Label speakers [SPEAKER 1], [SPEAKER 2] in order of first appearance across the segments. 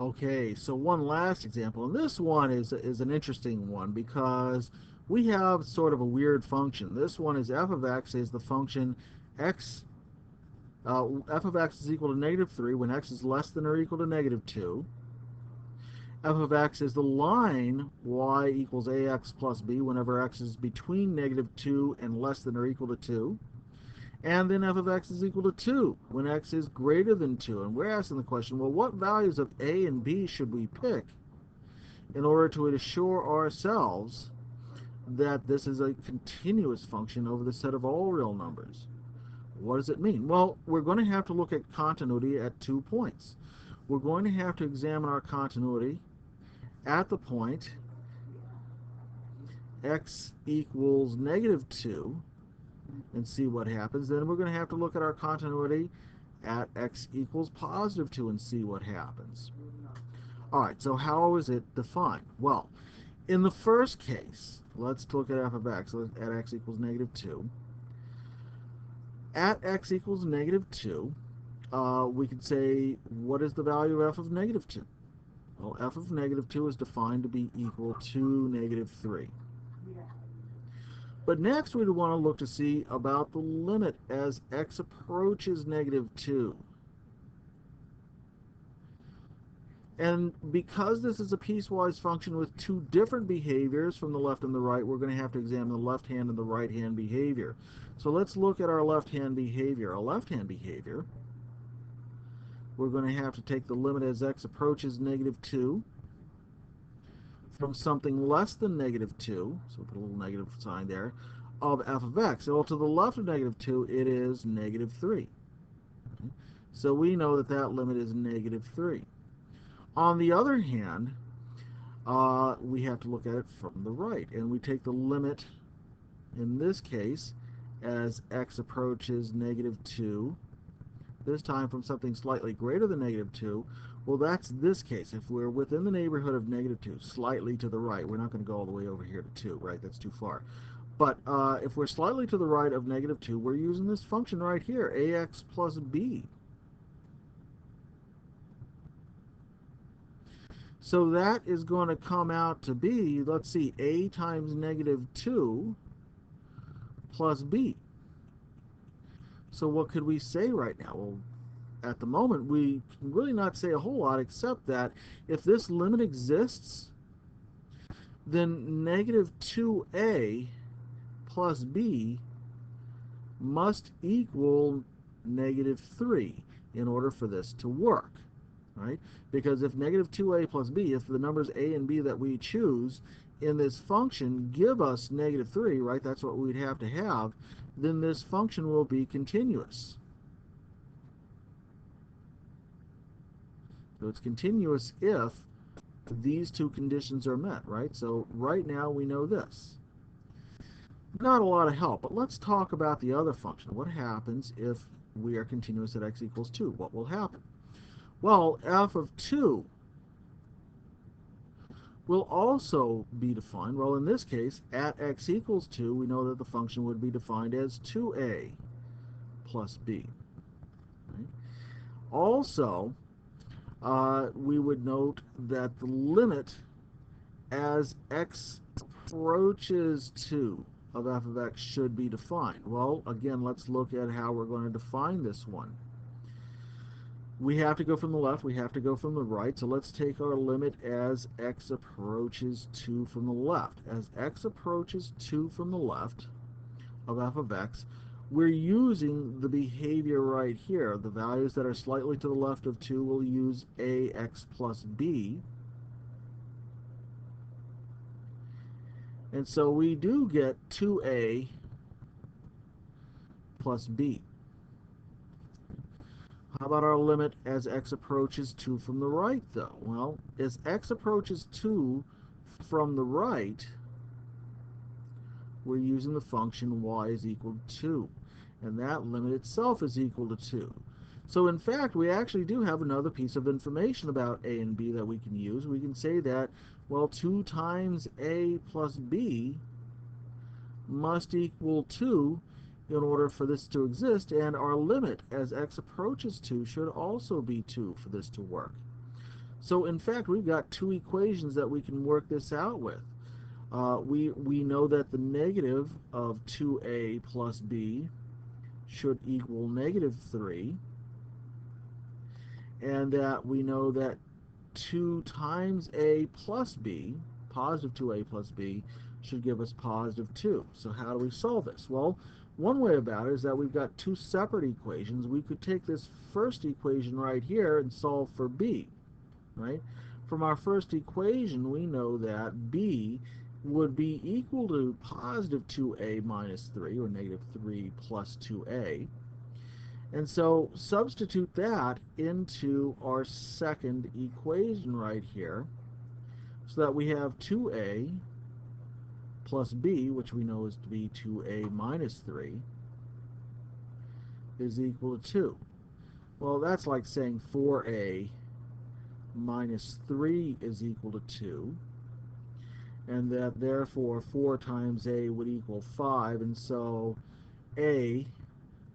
[SPEAKER 1] Okay, so one last example, and this one is an interesting one because we have sort of a weird function. This one is f of x is the function x, f of x is equal to negative 3 when x is less than or equal to negative 2. F of x is the line y equals ax plus b whenever x is between negative 2 and less than or equal to 2. And then f of x is equal to 2 when x is greater than 2. And we're asking the question, well, what values of a and b should we pick in order to assure ourselves that this is a continuous function over the set of all real numbers? What does it mean? Well, we're going to have to look at continuity at 2 points. We're going to have to examine our continuity at the point x equals negative 2 and see what happens. Then we're going to have to look at our continuity at x equals positive 2 and see what happens. All right, so how is it defined? Well, in the first case, let's look at f of x at x equals negative 2. At x equals negative 2, we could say, what is the value of f of negative 2? Well, f of negative 2 is defined to be equal to negative 3. But next we want to look to see about the limit as x approaches negative 2. And because this is a piecewise function with two different behaviors from the left and the right, we're going to have to examine the left hand and the right hand behavior. So let's look at our left hand behavior. Our left hand behavior, we're going to have to take the limit as x approaches negative 2 from something less than negative 2, so put a little negative sign there, of f of x. So to the left of negative 2, it is negative 3. So we know that that limit is negative 3. On the other hand, we have to look at it from the right, and we take the limit, in this case, as x approaches negative 2, this time from something slightly greater than negative 2. Well, that's this case. If we're within the neighborhood of negative 2, slightly to the right, we're not going to go all the way over here to 2, right? That's too far. But if we're slightly to the right of negative 2, we're using this function right here, ax plus b. So that is going to come out to be, let's see, a times negative 2 plus b. So what could we say right now? Well, at the moment, we can really not say a whole lot except that if this limit exists, then negative 2a plus b must equal negative 3 in order for this to work, right? Because if negative 2a plus b, if the numbers a and b that we choose in this function give us negative 3, right, that's what we'd have to have, then this function will be continuous. So it's continuous if these two conditions are met, right? So right now we know this. Not a lot of help, but let's talk about the other function. What happens if we are continuous at x equals 2? What will happen? Well, f of 2 will also be defined. Well, in this case, at x equals 2, we know that the function would be defined as 2a plus b. Right? Also, we would note that the limit as x approaches 2 of f of x should be defined. Well, again, let's look at how we're going to define this one. We have to go from the left, we have to go from the right, so let's take our limit as x approaches 2 from the left. As x approaches 2 from the left of f of x, we're using the behavior right here. The values that are slightly to the left of 2 will use ax plus b. And so we do get 2a plus b. How about our limit as x approaches 2 from the right, though? Well, as x approaches 2 from the right, we're using the function y is equal to 2. And that limit itself is equal to 2. So in fact, we actually do have another piece of information about a and b that we can use. We can say that, well, 2 times a plus b must equal 2 in order for this to exist, and our limit as x approaches 2 should also be 2 for this to work. So in fact, we've got two equations that we can work this out with. We know that the negative of 2a plus b should equal negative 3, and that we know that 2 times a plus b, positive 2a plus b, should give us positive 2. So how do we solve this? Well, one way about it is that we've got two separate equations. We could take this first equation right here and solve for b, right? From our first equation, we know that b would be equal to positive 2a minus 3, or negative 3 plus 2a. And so substitute that into our second equation right here, so that we have 2a plus b, which we know is to be 2a minus 3, is equal to 2. Well, that's like saying 4a minus 3 is equal to 2, and that therefore 4 times a would equal 5, and so a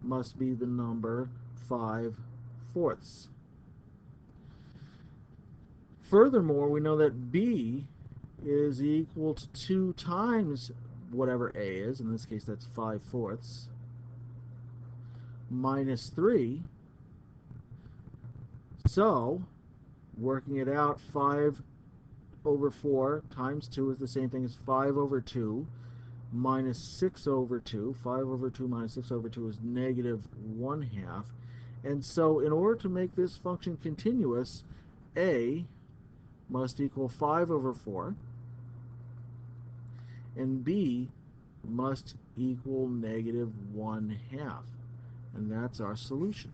[SPEAKER 1] must be the number 5/4. Furthermore, we know that b is equal to 2 times whatever a is, in this case that's 5/4, minus 3. So, working it out, 5 over 4 times 2 is the same thing as 5 over 2 minus 6 over 2. 5 over 2 minus 6 over 2 is negative 1/2. And so in order to make this function continuous, a must equal 5 over 4, and b must equal negative 1/2. And that's our solution.